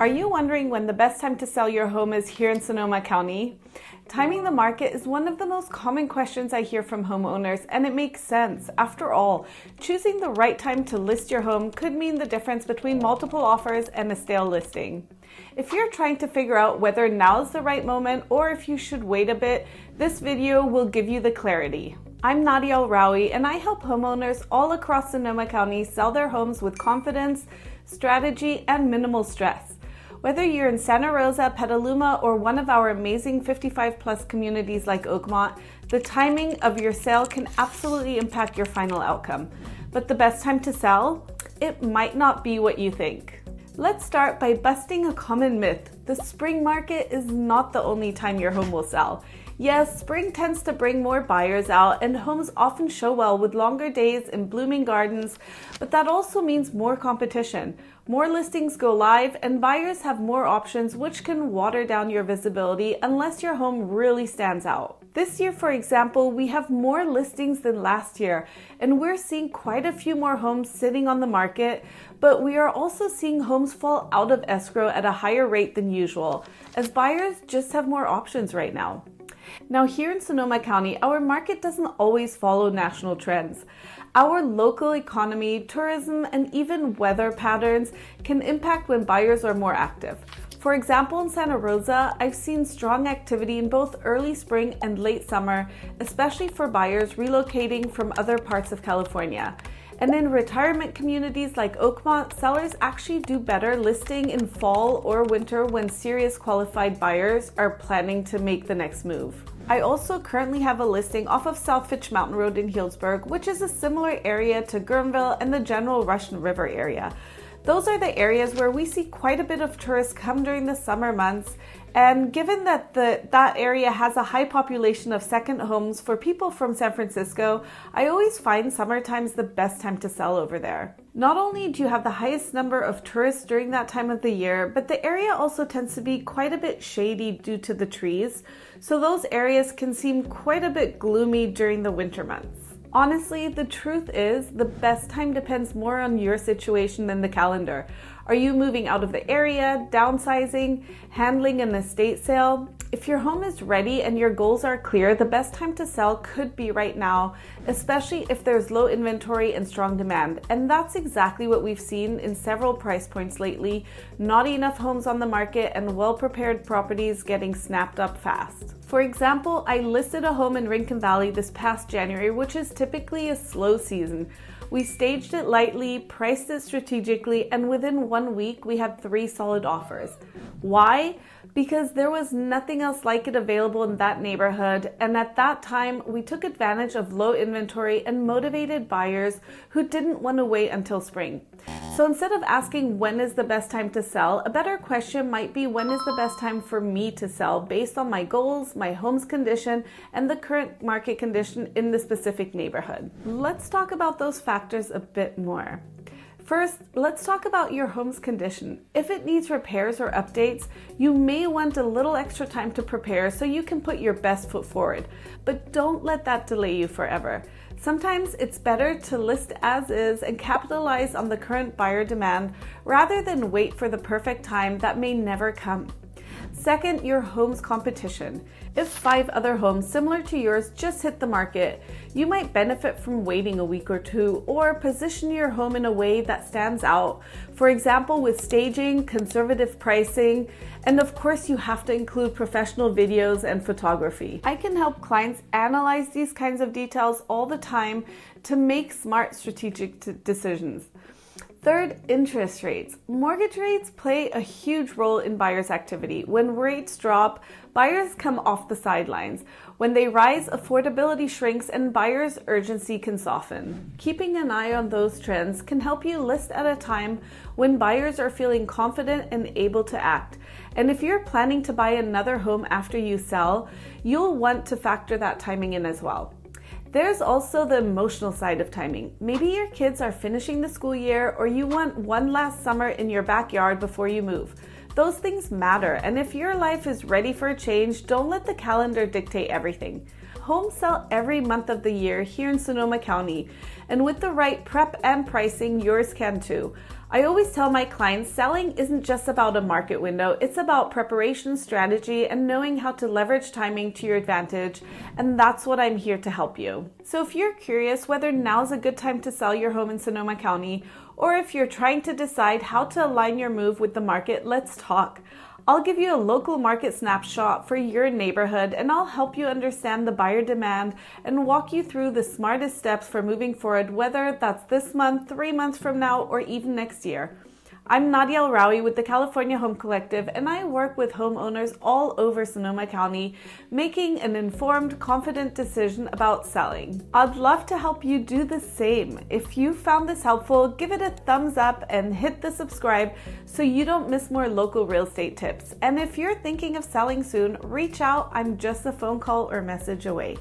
Are you wondering when the best time to sell your home is here in Sonoma County? Timing the market is one of the most common questions I hear from homeowners, and it makes sense. After all, choosing the right time to list your home could mean the difference between multiple offers and a stale listing. If you're trying to figure out whether now's the right moment or if you should wait a bit, this video will give you the clarity. I'm Nadia Alrawi, and I help homeowners all across Sonoma County sell their homes with confidence, strategy, and minimal stress. Whether you're in Santa Rosa, Petaluma, or one of our amazing 55-plus communities like Oakmont, the timing of your sale can absolutely impact your final outcome. But the best time to sell? It might not be what you think. Let's start by busting a common myth. The spring market is not the only time your home will sell. Yes, spring tends to bring more buyers out, and homes often show well with longer days and blooming gardens, but that also means more competition. More listings go live, and buyers have more options, which can water down your visibility unless your home really stands out. This year, for example, we have more listings than last year, and we're seeing quite a few more homes sitting on the market, but we are also seeing homes fall out of escrow at a higher rate than usual, as buyers just have more options right now. Now, here in Sonoma County, our market doesn't always follow national trends. Our local economy, tourism, and even weather patterns can impact when buyers are more active. For example, in Santa Rosa, I've seen strong activity in both early spring and late summer, especially for buyers relocating from other parts of California. And in retirement communities like Oakmont, sellers actually do better listing in fall or winter when serious qualified buyers are planning to make the next move. I also currently have a listing off of South Fitch Mountain Road in Healdsburg, which is a similar area to Guerneville and the general Russian River area. Those are the areas where we see quite a bit of tourists come during the summer months, and given that that area has a high population of second homes for people from San Francisco, I always find summertime's the best time to sell over there. Not only do you have the highest number of tourists during that time of the year, but the area also tends to be quite a bit shady due to the trees, so those areas can seem quite a bit gloomy during the winter months. Honestly, the truth is, the best time depends more on your situation than the calendar. Are you moving out of the area, downsizing, handling an estate sale? If your home is ready and your goals are clear, the best time to sell could be right now, especially if there's low inventory and strong demand. And that's exactly what we've seen in several price points lately. Not enough homes on the market and well-prepared properties getting snapped up fast. For example, I listed a home in Rincon Valley this past January, which is typically a slow season. We staged it lightly, priced it strategically, and within 1 week, we had 3 solid offers. Why? Because there was nothing else like it available in that neighborhood, and at that time, we took advantage of low inventory and motivated buyers who didn't want to wait until spring. So instead of asking when is the best time to sell, a better question might be when is the best time for me to sell based on my goals, my home's condition, and the current market condition in the specific neighborhood. Let's talk about those factors a bit more. First, let's talk about your home's condition. If it needs repairs or updates, you may want a little extra time to prepare so you can put your best foot forward. But don't let that delay you forever. Sometimes it's better to list as is and capitalize on the current buyer demand rather than wait for the perfect time that may never come. Second, your home's competition. If 5 other homes similar to yours just hit the market, you might benefit from waiting a week or 2 or position your home in a way that stands out. For example, with staging, conservative pricing, and of course you have to include professional videos and photography. I can help clients analyze these kinds of details all the time to make smart strategic decisions. Third, interest rates. Mortgage rates play a huge role in buyers' activity. When rates drop, buyers come off the sidelines. When they rise, affordability shrinks and buyers' urgency can soften. Keeping an eye on those trends can help you list at a time when buyers are feeling confident and able to act. And if you're planning to buy another home after you sell, you'll want to factor that timing in as well. There's also the emotional side of timing. Maybe your kids are finishing the school year or you want one last summer in your backyard before you move. Those things matter, and if your life is ready for a change, don't let the calendar dictate everything. homes sell every month of the year here in Sonoma County, and with the right prep and pricing, yours can too. I always tell my clients selling isn't just about a market window, it's about preparation, strategy, and knowing how to leverage timing to your advantage, and that's what I'm here to help you. So if you're curious whether now's a good time to sell your home in Sonoma County, or if you're trying to decide how to align your move with the market, let's talk. I'll give you a local market snapshot for your neighborhood, and I'll help you understand the buyer demand and walk you through the smartest steps for moving forward, whether that's this month, 3 months from now, or even next year. I'm Nadia Alrawi with the California Home Collective, and I work with homeowners all over Sonoma County, making an informed, confident decision about selling. I'd love to help you do the same. If you found this helpful, give it a thumbs up and hit the subscribe so you don't miss more local real estate tips. And if you're thinking of selling soon, reach out. I'm just a phone call or message away.